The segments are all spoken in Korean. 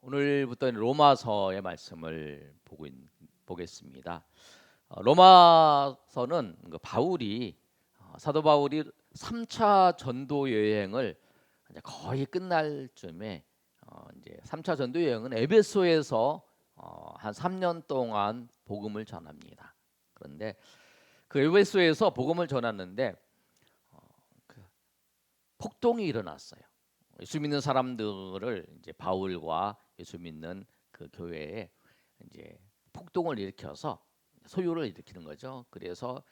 오늘부터는 로마서의 말씀을 보겠습니다. 로마서는 바울이 사도 바울이 3차 전도 여행을 이제 거의 끝날 쯤에 이제 3차 전도 여행은 에베소에서 한 3년 동안 복음을 전합니다. 그런데 그 에베소에서 복음을 전했는데 그 폭동이 일어났어요. 예수 믿는 사람들을 이제 바울과 예수 믿는 그 교회에 이제 폭동을 일으켜서 소요를 일으키는 거죠. 그래서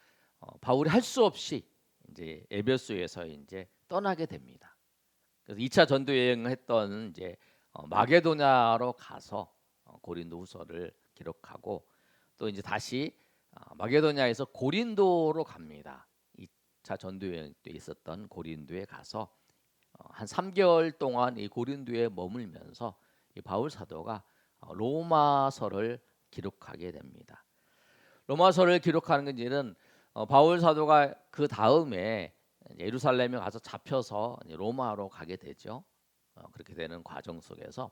바울이 할 수 없이 이제 에베소에서 이제 떠나게 됩니다. 그래서 2차 전도 여행을 했던 이제 마게도냐로 가서 고린도후서를 기록하고 또 이제 다시 마게도냐에서 고린도로 갑니다. 2차 전도 여행 때 있었던 고린도에 가서 한 3개월 동안 이 고린도에 머물면서 이 바울 사도가 로마서를 기록하게 됩니다. 로마서를 기록하는 것은 바울 사도가 그 다음에 예루살렘에 가서 잡혀서 로마로 가게 되죠. 그렇게 되는 과정 속에서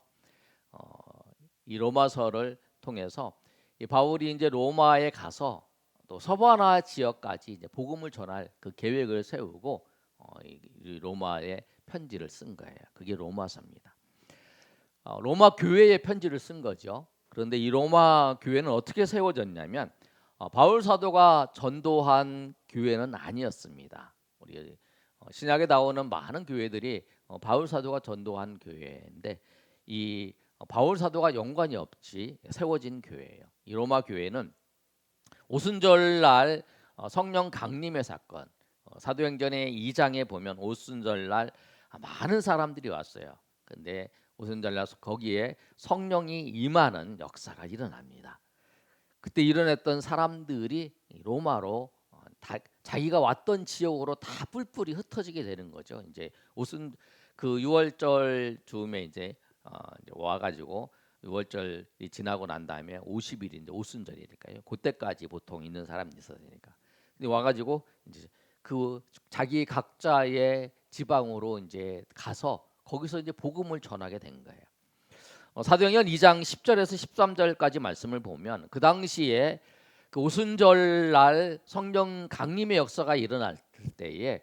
이 로마서를 통해서 이 바울이 이제 로마에 가서 또 서바나 지역까지 이제 복음을 전할 그 계획을 세우고 이 로마에 편지를 쓴 거예요. 그게 로마서입니다. 로마 교회에 편지를 쓴 거죠. 그런데 이 로마 교회는 어떻게 세워졌냐면 바울 사도가 전도한 교회는 아니었습니다. 우리 신약에 나오는 많은 교회들이 바울 사도가 전도한 교회인데 이 바울 사도가 연관이 없이 세워진 교회예요. 이 로마 교회는 오순절날 성령 강림의 사건, 사도행전의 2장에 보면 오순절날 많은 사람들이 왔어요. 근데 오순절날 거기에 성령이 임하는 역사가 일어납니다. 그때 일어났던 사람들이 로마로 다 자기가 왔던 지역으로 다 뿔뿔이 흩어지게 되는 거죠. 이제 그 6월절 즈음에 이제 와가지고 6월절이 지나고 난 다음에 50일이 이제 오순절이니까요. 그때까지 보통 있는 사람이 있어야 되니까. 근데 와가지고 이제 그 자기 각자의 지방으로 이제 가서 거기서 이제 복음을 전하게 된 거예요. 사도행전 2장 10절에서 13절까지 말씀을 보면 그 당시에 그 오순절 날 성령 강림의 역사가 일어날 때에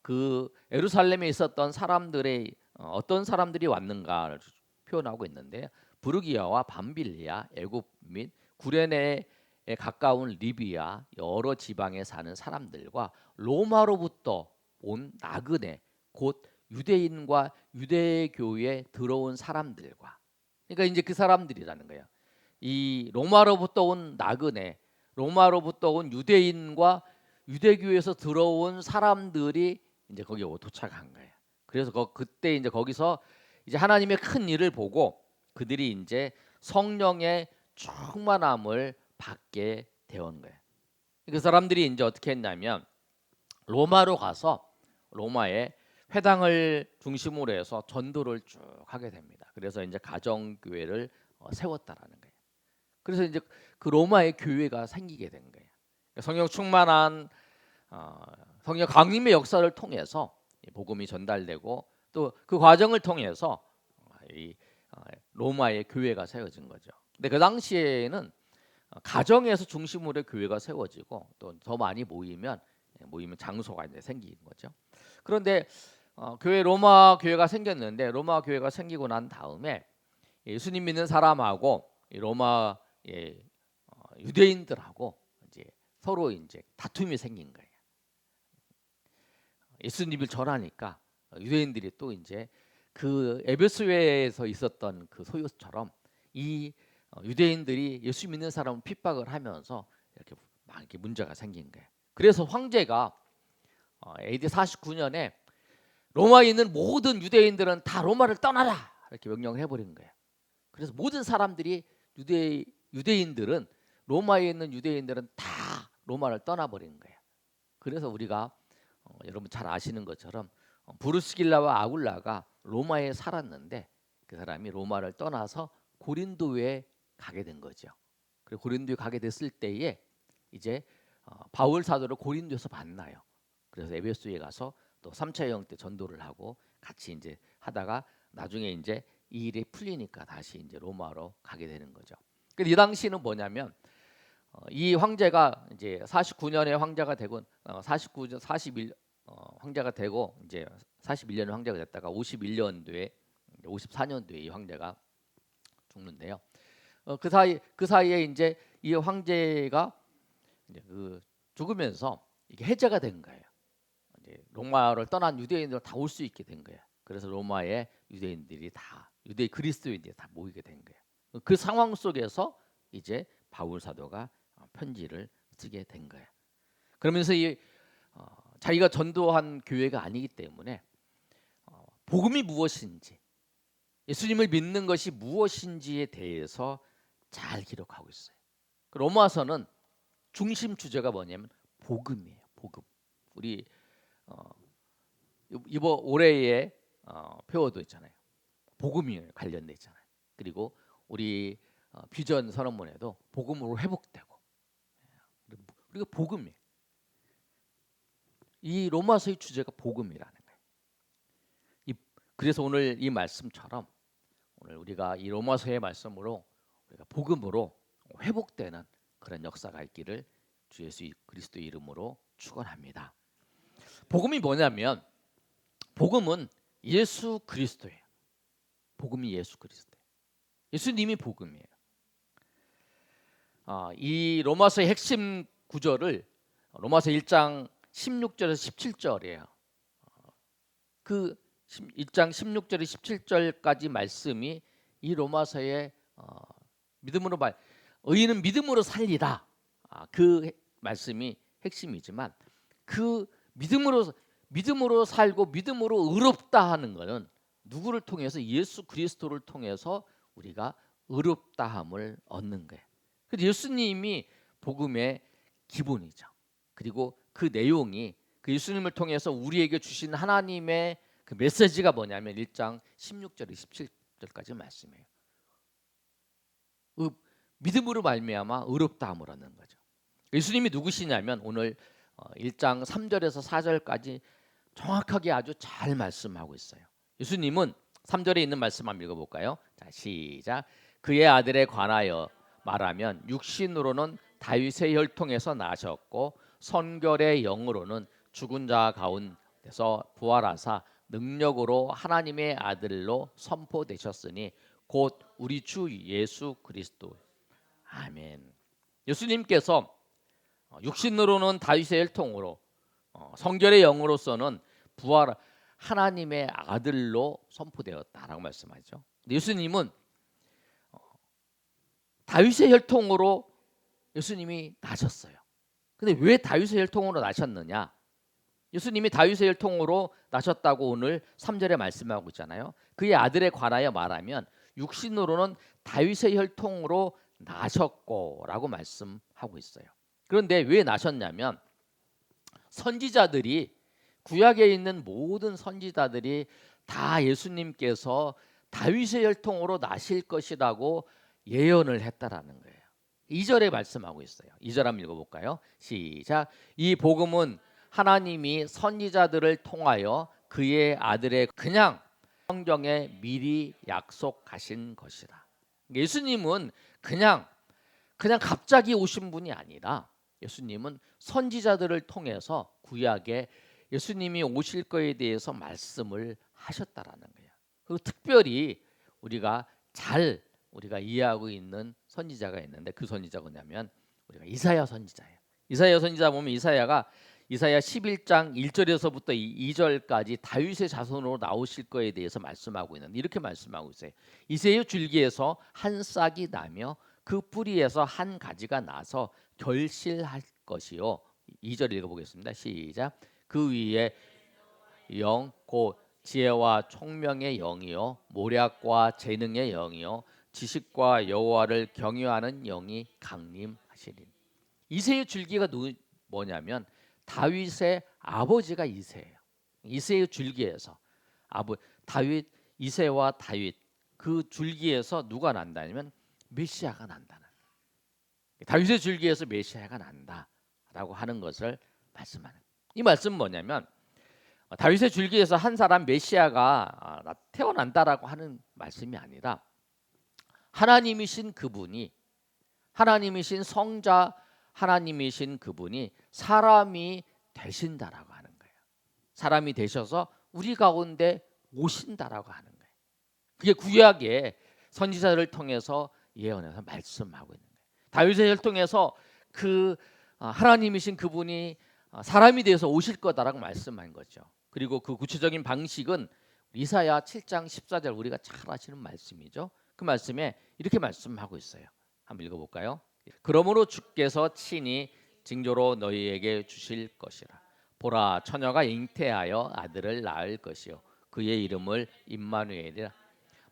그 예루살렘에 있었던 사람들의 어떤 사람들이 왔는가를 표현하고 있는데 부르기아와 밤빌리아, 애굽 및 구레네에 가까운 리비아 여러 지방에 사는 사람들과 로마로부터 온 나그네 곧 유대인과 유대교에 들어온 사람들과 그러니까 이제 그 사람들이라는 거예요. 이 로마로부터 온 나그네, 로마로부터 온 유대인과 유대교에서 들어온 사람들이 이제 거기에 도착한 거예요. 그래서 그때 이제 거기서 이제 하나님의 큰 일을 보고 그들이 이제 성령의 충만함을 받게 되온 거예요. 그 사람들이 이제 어떻게 했냐면 로마로 가서 로마에 회당을 중심으로 해서 전도를 쭉 하게 됩니다. 그래서 이제 가정교회를 세웠다라는 거예요. 그래서 이제 그 로마의 교회가 생기게 된 거예요. 성령 충만한 성령 강림의 역사를 통해서 복음이 전달되고 또 그 과정을 통해서 이 로마의 교회가 세워진 거죠. 근데 그 당시에는 가정에서 중심으로 교회가 세워지고 또 더 많이 모이면 장소가 이제 생긴 거죠. 그런데 로마 교회가 생겼는데 로마 교회가 생기고 난 다음에 예수님 믿는 사람하고 로마의 유대인들하고 이제 서로 이제 다툼이 생긴 거예요. 예수님을 전하니까 유대인들이 또 이제 그 에베소에서 있었던 그 소요처럼 이 유대인들이 예수 믿는 사람을 핍박을 하면서 이렇게 막 이렇게 문제가 생긴 거예요. 그래서 황제가 AD 49년에 로마에 있는 모든 유대인들은 다 로마를 떠나라 이렇게 명령을 해버린 거예요. 그래서 모든 사람들이 유대인들은 로마에 있는 유대인들은 다 로마를 떠나버린 거예요. 그래서 우리가 여러분 잘 아시는 것처럼 브루스길라와 아굴라가 로마에 살았는데 그 사람이 로마를 떠나서 고린도에 가게 된 거죠. 그리고 고린도에 가게 됐을 때에 이제 바울 사도를 고린도에서 만나요. 그래서 에베소에 가서 또 3차 여행 때 전도를 하고 같이 이제 하다가 나중에 이제 이 일이 풀리니까 다시 이제 로마로 가게 되는 거죠. 근데 이 당시는 뭐냐면 이 황제가 이제 49년에 황제가 되고 49년 41 황제가 되고 이제 41년에 황제가 됐다가 51년도에 54년도에 이 황제가 죽는데요. 그 사이에 이제 이 황제가 이제 그 죽으면서 이게 해제가 된 거예요. 이제 로마를 떠난 유대인들 다 올 수 있게 된 거예요. 그래서 로마에 유대인들이 다 유대 그리스도인들이 다 모이게 된 거예요. 그 상황 속에서 이제 바울 사도가 편지를 쓰게 된 거예요. 그러면서 자기가 전도한 교회가 아니기 때문에 복음이 무엇인지, 예수님을 믿는 것이 무엇인지에 대해서 잘 기록하고 있어요. 로마서는 중심 주제가 뭐냐면 복음이에요. 복음. 우리 이번 올해의 표어도 있잖아요. 복음이 관련돼 있잖아요. 그리고 우리 비전 선언문에도 복음으로 회복되고, 그리고 복음이에요. 이 로마서의 주제가 복음이라는 거예요. 그래서 오늘 이 말씀처럼 오늘 우리가 이 로마서의 말씀으로 우리가 복음으로 회복되는 그런 역사가 있기를 주 예수 그리스도 이름으로 축원합니다. 복음이 뭐냐면 복음은 예수 그리스도예요. 복음이 예수 그리스도예요. 예수님이 복음이에요. 이 로마서의 핵심 구절을 로마서 1장 16절에서 17절이에요. 그 1장 16절에서 17절까지 말씀이 이 로마서의 의인은 믿음으로 살리라. 그 말씀이 핵심이지만 그 믿음으로 살고 믿음으로 의롭다 하는 것은 누구를 통해서 예수 그리스도를 통해서 우리가 의롭다함을 얻는 거예요. 그래서 예수님이 복음의 기본이죠. 그리고 그 내용이 그 예수님을 통해서 우리에게 주신 하나님의 그 메시지가 뭐냐면 1장 16절 17절까지 말씀이에요. 믿음으로 말미암아 의롭다함을 얻는 거죠. 예수님이 누구시냐면 오늘 1장 3절에서 4절까지 정확하게 아주 잘 말씀하고 있어요. 예수님은 3절에 있는 말씀 한번 읽어볼까요? 자, 시작. 그의 아들에 관하여 말하면 육신으로는 다윗의 혈통에서 나셨고 선결의 영으로는 죽은 자 가운데서 부활하사 능력으로 하나님의 아들로 선포되셨으니 곧 우리 주 예수 그리스도. 아멘. 예수님께서 육신으로는 다윗의 혈통으로 성결의 영으로서는 부활 하나님의 아들로 선포되었다라고 말씀하죠. 예수님은 다윗의 혈통으로 예수님이 나셨어요. 근데 왜 다윗의 혈통으로 나셨느냐? 예수님이 다윗의 혈통으로 나셨다고 오늘 3절에 말씀하고 있잖아요. 그의 아들에 관하여 말하면 육신으로는 다윗의 혈통으로 나셨고라고 말씀하고 있어요. 그런데 왜 나셨냐면 선지자들이 구약에 있는 모든 선지자들이 다 예수님께서 다윗의 혈통으로 나실 것이라고 예언을 했다라는 거예요. 2절에 말씀하고 있어요. 2절 한번 읽어볼까요? 시작. 이 복음은 하나님이 선지자들을 통하여 그의 아들의 그냥 성경에 미리 약속하신 것이라. 예수님은 그냥 갑자기 오신 분이 아니라 예수님은 선지자들을 통해서 구약에 예수님이 오실 거에 대해서 말씀을 하셨다라는 거예요. 그리고 특별히 우리가 이해하고 있는 선지자가 있는데 그 선지자가 뭐냐면 우리가 이사야 선지자예요. 이사야 선지자 보면 이사야 11장 1절에서부터 2절까지 다윗의 자손으로 나오실 거에 대해서 말씀하고 있는데 이렇게 말씀하고 있어요. 이새의 줄기에서 한 싹이 나며 그 뿌리에서 한 가지가 나서 결실할 것이요. 2절 읽어보겠습니다. 시작. 그 위에 영 곧 지혜와 총명의 영이요 모략과 재능의 영이요 지식과 여호와를 경외하는 영이 강림하시리니. 이새의 줄기가 뭐냐면 다윗의 아버지가 이새예요. 이새의 줄기에서 다윗 이새와 다윗 그 줄기에서 누가 난다면 메시아가 난다는 거예요. 다윗의 줄기에서 메시아가 난다라고 하는 것을 말씀하는. 이 말씀은 뭐냐면 다윗의 줄기에서 한 사람 메시아가 태어난다라고 하는 말씀이 아니라 하나님이신 그분이, 하나님이신 성자 하나님이신 그분이 사람이 되신다라고 하는 거예요. 사람이 되셔서 우리 가운데 오신다라고 하는 거예요. 그게 구약의 선지자를 통해서 예언해서 말씀하고 있는 거예요. 다윗의 혈통에서 그 하나님이신 그분이 사람이 되어서 오실 거다라고 말씀한 거죠. 그리고 그 구체적인 방식은 이사야 7장 14절 우리가 잘 아시는 말씀이죠. 그 말씀에 이렇게 말씀하고 있어요. 한번 읽어볼까요? 그러므로 주께서 친히 징조로 너희에게 주실 것이라. 보라, 처녀가 잉태하여 아들을 낳을 것이요 그의 이름을 임마누엘이라.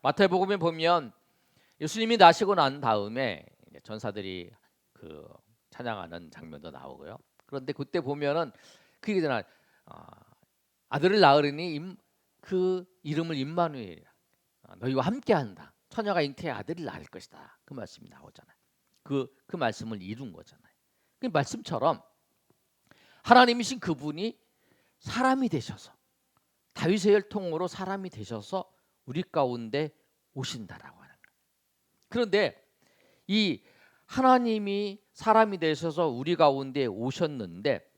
마태복음에 보면 예수님이 나시고 난 다음에 전사들이 그 찬양하는 장면도 나오고요. 그런데 그때 보면은 그 얘기잖아. 아들을 낳으리니 그 이름을 임마누엘이라. 너희와 함께한다. 처녀가 잉태해 아들을 낳을 것이다. 그 말씀이 나오잖아요. 그 말씀을 이룬 거잖아요. 그 말씀처럼 하나님이신 그분이 사람이 되셔서 다윗의 혈통으로 사람이 되셔서 우리 가운데 오신다라고 하는 거예요. 그런데 이 하나님이 사람이 되셔서 우리 가운데 오셨는데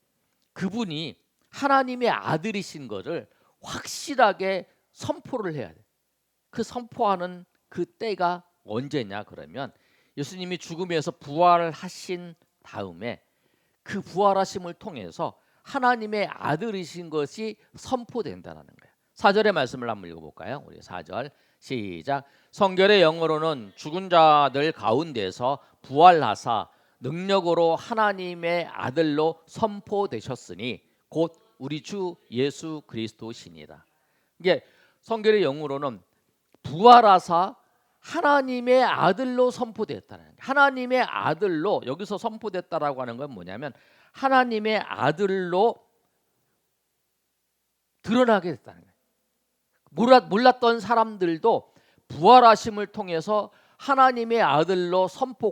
그분이 하나님의 아들이신 것을 확실하게 선포를 해야 돼. 그 선포하는 그 때가 언제냐 그러면 예수님이 죽음에서 부활을 하신 다음에 그 부활하심을 통해서 하나님의 아들이신 것이 선포된다는 거예요. 4절의 말씀을 한번 읽어볼까요? 우리 4절 시작. 성결의 영으로는 죽은 자들 가운데서 부활하사 능력으로 하나님의 아들로 선포되셨으니 곧 우리 주 예수 그리스도시니라. 이게 성결의 영으로는 부활하사 하나님의 아들로 선포됐다는 거예요. 하나님의 아들로 여기서 선포됐다라고 하는 건 뭐냐면 하나님의 아들로 드러나게 됐다는 거예요. 몰랐던 사람들도 부활하심을 통해서 하나님의 아들로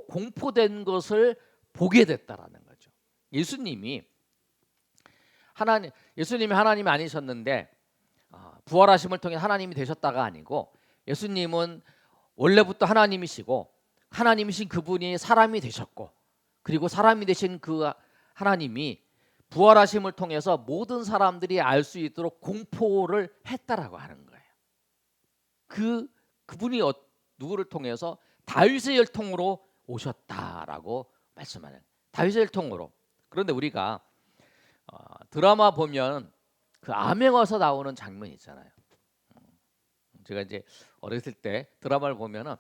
공포된 것을 보게 됐다라는 거죠. 예수님이 하나님이 아니셨는데 부활하심을 통해 하나님이 되셨다가 아니고 예수님은 원래부터 하나님이시고 하나님이신 그분이 사람이 되셨고 그리고 사람이 되신 그 하나님이 부활하심을 통해서 모든 사람들이 알 수 있도록 공포를 했다라고 하는 거예요. 그분이 누구를 통해서 다윗의 혈통으로 오셨다라고 말씀하는 다윗의 혈통으로. 그런데 우리가 드라마 보면 그 암행어사 나오는 장면이 있잖아요. 제가 이제 어렸을 때 드라마를 보면은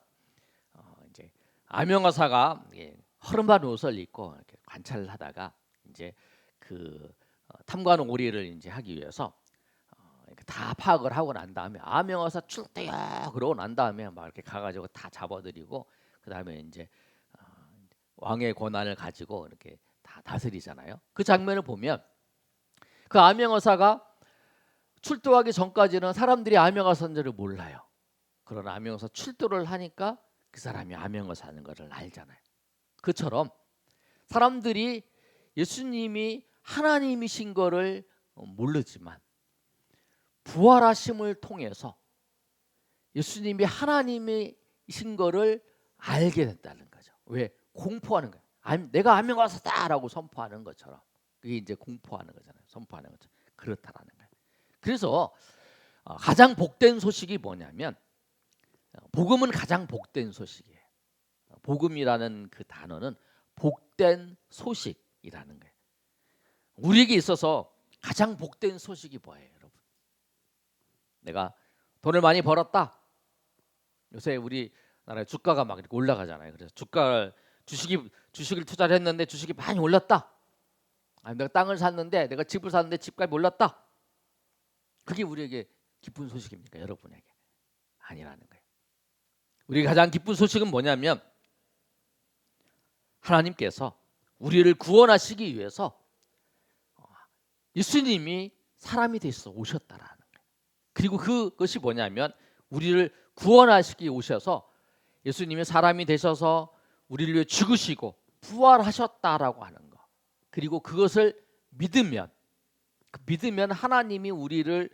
이제 암행어사가 허름한 옷을 입고 이렇게 관찰을 하다가 이제 그 탐관 오리를 이제 하기 위해서 다 파악을 하고 난 다음에 암행어사 출대야 그러고 난 다음에 막 이렇게 가가지고 다 잡아들이고 그 다음에 이제 왕의 권한을 가지고 이렇게 다 다스리잖아요. 그 장면을 보면 그 암행어사가 출도하기 전까지는 사람들이 암행어사인지를 몰라요. 그러나 암행어사 출도를 하니까 그 사람이 암행어사는 것을 알잖아요. 그처럼 사람들이 예수님이 하나님이신 거를 모르지만 부활하심을 통해서 예수님이 하나님이신 거를 알게 된다는 거죠. 왜? 공포하는 거예요. 내가 암행어사다라고 선포하는 것처럼 그게 이제 공포하는 거잖아요. 선포하는 것처럼 그렇다라는 거예요. 그래서 가장 복된 소식이 뭐냐면 복음은 가장 복된 소식이에요. 복음이라는 그 단어는 복된 소식이라는 거예요. 우리에게 있어서 가장 복된 소식이 뭐예요, 여러분? 내가 돈을 많이 벌었다. 요새 우리나라에 주가가 막 이렇게 올라가잖아요. 그래서 주식을 투자를 했는데 주식이 많이 올랐다. 아니, 내가 땅을 샀는데 내가 집을 샀는데 집값이 올랐다. 그게 우리에게 기쁜 소식입니까? 여러분에게 아니라는 거예요. 우리 가장 기쁜 소식은 뭐냐면 하나님께서 우리를 구원하시기 위해서 예수님이 사람이 되셔서 오셨다라는 거예요. 그리고 그것이 뭐냐면 우리를 구원하시기 오셔서 예수님이 사람이 되셔서 우리를 위해 죽으시고 부활하셨다라고 하는 거. 그리고 그것을 믿으면 믿으면 하나님이 우리를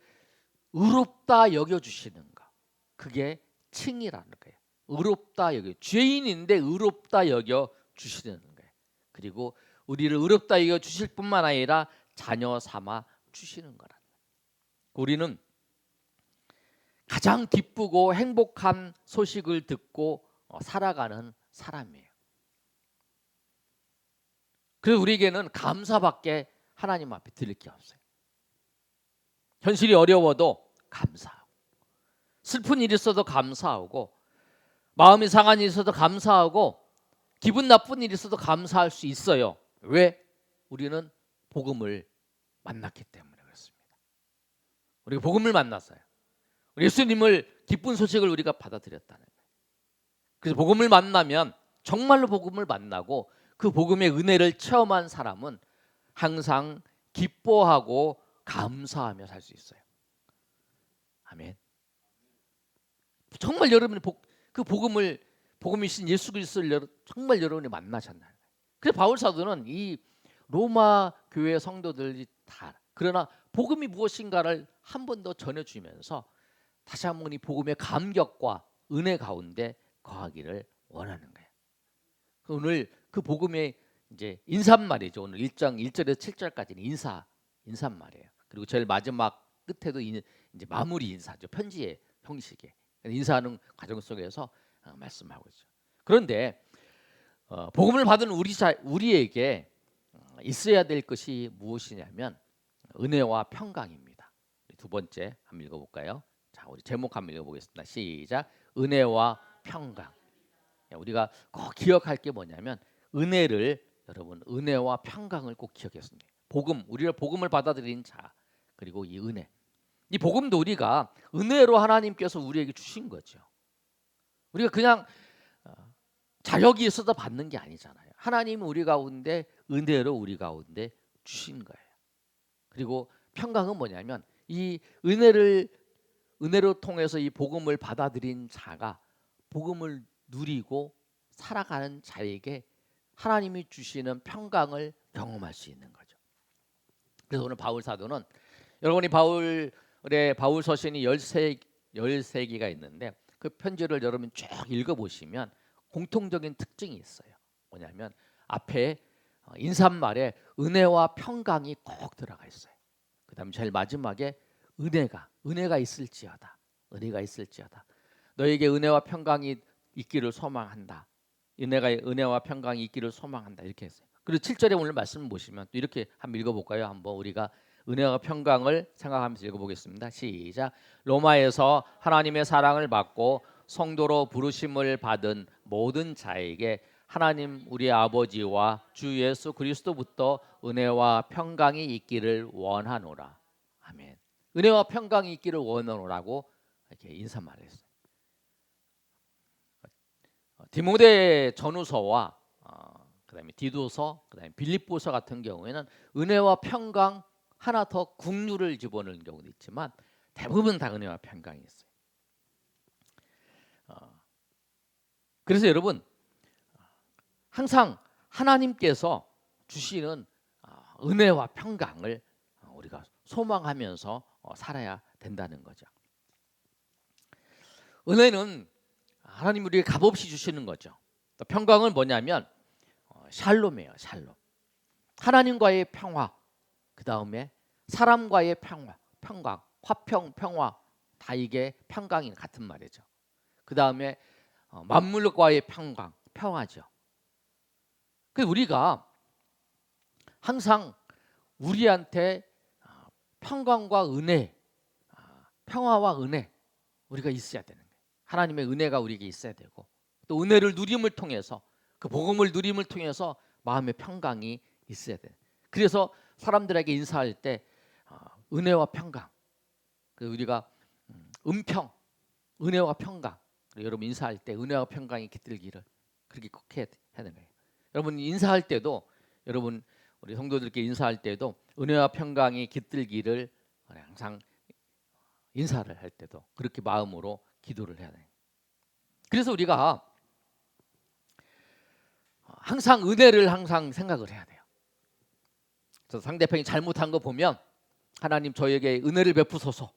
의롭다 여겨주시는가, 그게 칭이라는 거예요. 의롭다 여겨, 죄인인데 의롭다 여겨주시는 거예요. 그리고 우리를 의롭다 여겨주실 뿐만 아니라 자녀 삼아 주시는 거라는 거예요. 우리는 가장 기쁘고 행복한 소식을 듣고 살아가는 사람이에요. 그래서 우리에게는 감사밖에 하나님 앞에 드릴 게 없어요. 현실이 어려워도 감사하고, 슬픈 일이 있어도 감사하고, 마음이 상한 일이 있어도 감사하고, 기분 나쁜 일이 있어도 감사할 수 있어요. 왜? 우리는 복음을 만났기 때문에 그렇습니다. 우리가 복음을 만났어요. 예수님을, 기쁜 소식을 우리가 받아들였다는 거예요. 그래서 복음을 만나면, 정말로 복음을 만나고 그 복음의 은혜를 체험한 사람은 항상 기뻐하고 감사하며 살 수 있어요. 아멘. 정말 여러분이 그 복음이신 예수 그리스도를 정말 여러분이 만나셨나요? 그래서 바울 사도는 이 로마 교회 성도들이 다, 그러나 복음이 무엇인가를 한 번 더 전해주면서 다시 한번 이 복음의 감격과 은혜 가운데 거하기를 원하는 거예요. 오늘 그 복음의 이제 인사말이죠. 오늘 1장 1절에서 7절까지는 인사말이에요. 그리고 제일 마지막 끝에도 이제 마무리 인사죠. 편지의 형식에 인사하는 과정 속에서 말씀하고 있죠. 그런데 복음을 받은 우리에게 있어야 될 것이 무엇이냐면 은혜와 평강입니다. 두 번째 한번 읽어볼까요? 자, 우리 제목 한번 읽어보겠습니다. 시작. 은혜와 평강. 우리가 꼭 기억할 게 뭐냐면 여러분 은혜와 평강을 꼭 기억했습니다. 우리가 복음을 받아들인 자, 그리고 이 은혜, 이 복음도 우리가 은혜로 하나님께서 우리에게 주신 거죠. 우리가 그냥 자격이 있어서 받는 게 아니잖아요. 하나님은 우리 가운데 은혜로 우리 가운데 주신 거예요. 그리고 평강은 뭐냐면 이 은혜로 통해서 이 복음을 받아들인 자가 복음을 누리고 살아가는 자에게 하나님이 주시는 평강을 경험할 수 있는 거죠. 그래서 오늘 바울 사도는, 여러분이 바울 서신이 13개가 있는데 그 편지를 여러분 쭉 읽어보시면 공통적인 특징이 있어요. 뭐냐면 앞에 인사말에 은혜와 평강이 꼭 들어가 있어요. 그 다음에 제일 마지막에 은혜가 있을지어다. 너에게 은혜와 평강이 있기를 소망한다. 은혜와 평강이 있기를 소망한다. 이렇게 했어요. 그리고 7절에 오늘 말씀을 보시면 또 이렇게 한번 읽어볼까요? 한번 우리가 은혜와 평강을 생각하면서 읽어보겠습니다. 시작. 로마에서 하나님의 사랑을 받고 성도로 부르심을 받은 모든 자에게 하나님 우리 아버지와 주 예수 그리스도부터 은혜와 평강이 있기를 원하노라. 아멘. 은혜와 평강이 있기를 원하노라고 이렇게 인사말을 했어요. 디모데 전후서와 그다음에 디도서, 그다음에 빌립보서 같은 경우에는 은혜와 평강 하나 더 국류를 집어넣는 경우도 있지만 대부분 다 은혜와 평강이 있어요. 그래서 여러분 항상 하나님께서 주시는 은혜와 평강을 우리가 소망하면서 살아야 된다는 거죠. 은혜는 하나님 우리에게 값없이 주시는 거죠. 또 평강은 뭐냐면 샬롬이에요. 샬롬. 하나님과의 평화, 그 다음에 사람과의 평강, 화평, 평화, 다 이게 평강이 같은 말이죠. 그 다음에 만물과의 평화죠. 그래서 우리가 항상 우리한테 평강과 은혜, 평화와 은혜 우리가 있어야 되는 거예요. 하나님의 은혜가 우리에게 있어야 되고, 또 은혜를 누림을 통해서, 그 복음을 누림을 통해서 마음의 평강이 있어야 돼요. 그래서 사람들에게 인사할 때 은혜와 평강, 우리가 은평, 은혜와 평강, 여러분 인사할 때 은혜와 평강이 깃들기를 그렇게 꼭 해야 되는 거예요. 여러분 인사할 때도, 여러분 우리 성도들께 인사할 때도 은혜와 평강이 깃들기를 항상 인사를 할 때도 그렇게 마음으로 기도를 해야 돼요. 그래서 우리가 항상 은혜를 항상 생각을 해야 돼요. 그래서 상대편이 잘못한 거 보면 하나님 저에게 은혜를 베푸소서.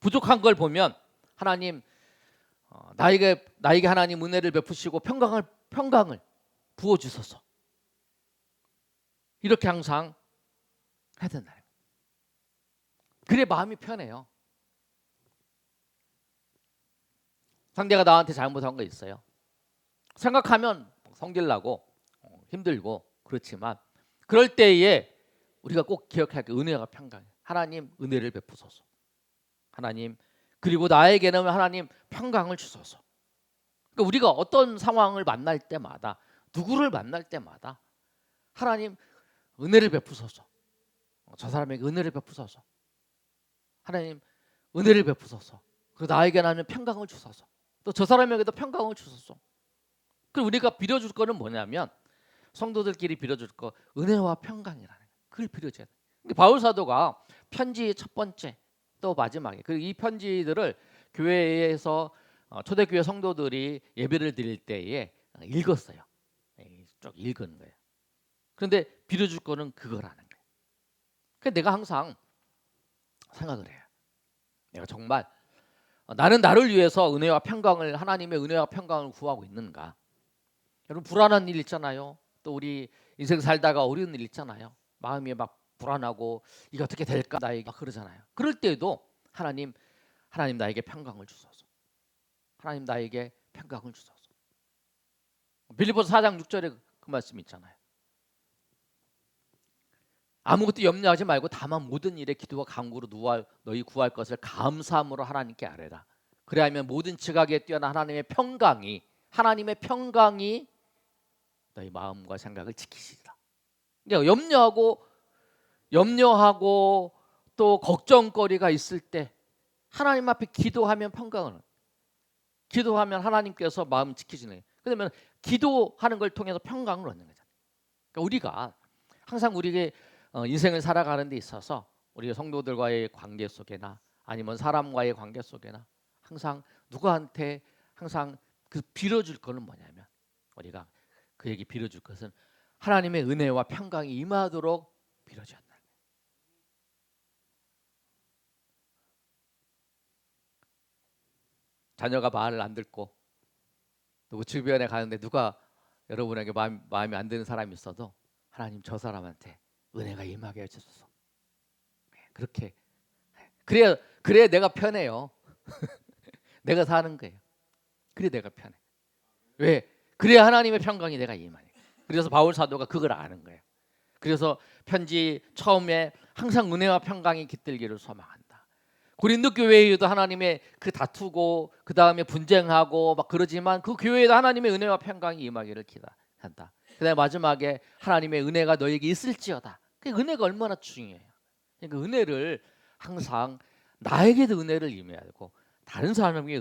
부족한 걸 보면 하나님 나에게 하나님 은혜를 베푸시고 평강을 부어 주소서. 이렇게 항상 해야 된다. 그래 마음이 편해요. 상대가 나한테 잘못한 거 있어요. 생각하면 성질나고 힘들고 그렇지만 그럴 때에 우리가 꼭 기억해야 할 은혜와 평강. 하나님 은혜를 베푸소서. 하나님 그리고 나에게는 하나님 평강을 주소서. 그러니까 우리가 어떤 상황을 만날 때마다 누구를 만날 때마다 하나님 은혜를 베푸소서. 저 사람에게 은혜를 베푸소서. 하나님 은혜를 베푸소서. 그리고 나에게 하나님 평강을 주소서. 또 저 사람에게도 평강을 주소서. 그리고 우리가 빌어줄 거는 뭐냐면 성도들끼리 빌어줄 거 은혜와 평강이라는 거예요. 그걸 빌어줘야 돼요. 그러니까 바울 사도가 편지 첫 번째 또 마지막에 그리고 이 편지들을 교회에서 초대교회 성도들이 예배를 드릴 때에 읽었어요. 쭉 읽은 거예요. 그런데 빌어줄 거는 그거라는 거예요. 그래서 내가 항상 생각을 해요. 내가 정말 나는 나를 위해서 은혜와 평강을 하나님의 은혜와 평강을 구하고 있는가? 여러분 불안한 일 있잖아요. 또 우리 인생 살다가 어려운 일 있잖아요. 마음이 막 불안하고 이게 어떻게 될까 나에게 막 그러잖아요. 그럴 때에도 하나님 나에게 평강을 주소서. 하나님 나에게 평강을 주소서. 빌립보서 4장 6절에 그 말씀 있잖아요. 아무것도 염려하지 말고 다만 모든 일에 기도와 간구로 너희 구할 것을 감사함으로 하나님께 아뢰라. 그래야면 모든 지각에 뛰어난 하나님의 평강이 너희 마음과 생각을 지키시리라. 그러니까 염려하고 또 걱정거리가 있을 때 하나님 앞에 기도하면 기도하면 하나님께서 마음 지키시네. 그러면 기도하는 걸 통해서 평강을 얻는 거잖아요. 그러니까 우리가 항상 우리의 인생을 살아가는 데 있어서 우리 성도들과의 관계 속에나 아니면 사람과의 관계 속에나 항상 누구한테 항상 그 빌어줄 거는 뭐냐면 우리가 그에게 빌어줄 것은 하나님의 은혜와 평강이 임하도록 빌어줘야 한다. 자녀가 말을 안 듣고 누구 주변에 가는데 누가 여러분에게 마음에 안 드는 사람이 있어도 하나님 저 사람한테 은혜가 임하게 해주소서. 그렇게 그래야 내가 편해요. 내가 사는 거예요. 그래 내가 편해. 왜? 그래야 하나님의 평강이 내가 임하니까. 그래서 바울 사도가 그걸 아는 거예요. 그래서 편지 처음에 항상 은혜와 평강이 깃들기를 소망한다. 고린도 교회에도 하나님의 그 다투고 그 다음에 분쟁하고 막 그러지만 그 교회에도 하나님의 은혜와 평강이 임하기를 기대한다. 그다음에 마지막에 하나님의 은혜가 너에게 있을지어다. 그 은혜가 얼마나 중요해요. 그러니까 은혜를 항상 나에게도 은혜를 임하고 다른 사람에게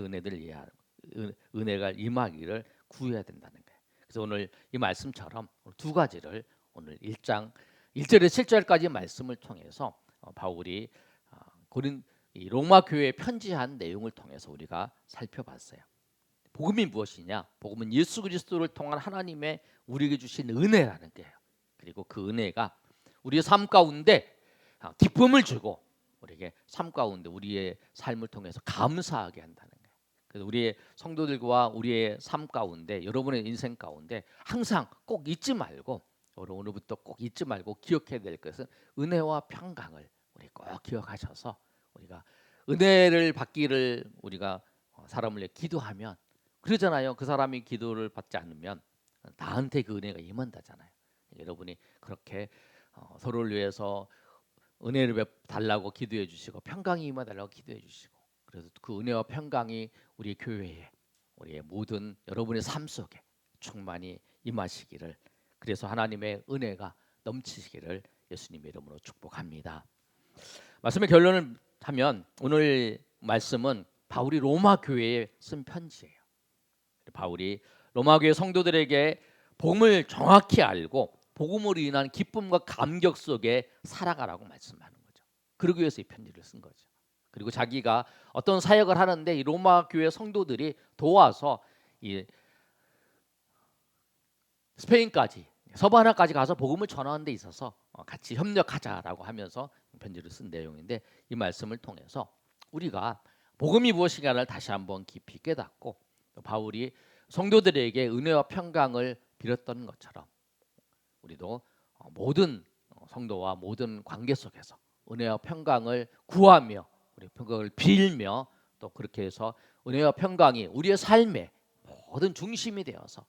은혜가 임하기를 구해야 된다는 거예요. 그래서 오늘 이 말씀처럼 두 가지를 오늘 1장 1절에서 7절까지 말씀을 통해서 바울이 로마 교회에 편지한 내용을 통해서 우리가 살펴봤어요. 복음이 무엇이냐? 복음은 예수 그리스도를 통한 하나님의 우리에게 주신 은혜라는 거예요. 그리고 그 은혜가 우리의 삶 가운데 기쁨을 주고 우리에게 삶 가운데 우리의 삶을 통해서 감사하게 한다는 거예요. 그래서 우리의 성도들과 우리의 삶 가운데 여러분의 인생 가운데 항상 꼭 잊지 말고 오늘부터 꼭 잊지 말고 기억해야 될 것은 은혜와 평강을 우리 꼭 기억하셔서 우리가 은혜를 받기를 우리가 사람을 위해 기도하면 그러잖아요. 그 사람이 기도를 받지 않으면 나한테 그 은혜가 임한다잖아요. 여러분이 그렇게 서로를 위해서 은혜를 달라고 기도해 주시고 평강이 임하달라고 기도해 주시고 그래서 그 은혜와 평강이 우리 교회에 우리의 모든 여러분의 삶 속에 충만히 임하시기를 그래서 하나님의 은혜가 넘치시기를 예수님의 이름으로 축복합니다. 말씀의 결론을 하면 오늘 말씀은 바울이 로마 교회에 쓴 편지예요. 바울이 로마 교회 성도들에게 복음을 정확히 알고 복음으로 인한 기쁨과 감격 속에 살아가라고 말씀하는 거죠. 그러기 위해서 이 편지를 쓴 거죠. 그리고 자기가 어떤 사역을 하는데 이 로마 교회 성도들이 도와서 이 스페인까지 서바나까지 가서 복음을 전하는 데 있어서 같이 협력하자라고 하면서 편지를 쓴 내용인데, 이 말씀을 통해서 우리가 복음이 무엇인가를 다시 한번 깊이 깨닫고, 바울이 성도들에게 은혜와 평강을 빌었던 것처럼 우리도 모든 성도와 모든 관계 속에서 은혜와 평강을 구하며 우리 평강을 빌며, 또 그렇게 해서 은혜와 평강이 우리의 삶의 모든 중심이 되어서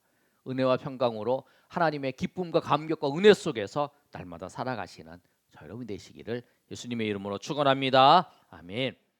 은혜와 평강으로 하나님의 기쁨과 감격과 은혜 속에서 날마다 살아가시는 저 여러분 되시기를 예수님의 이름으로 축원합니다. 아멘.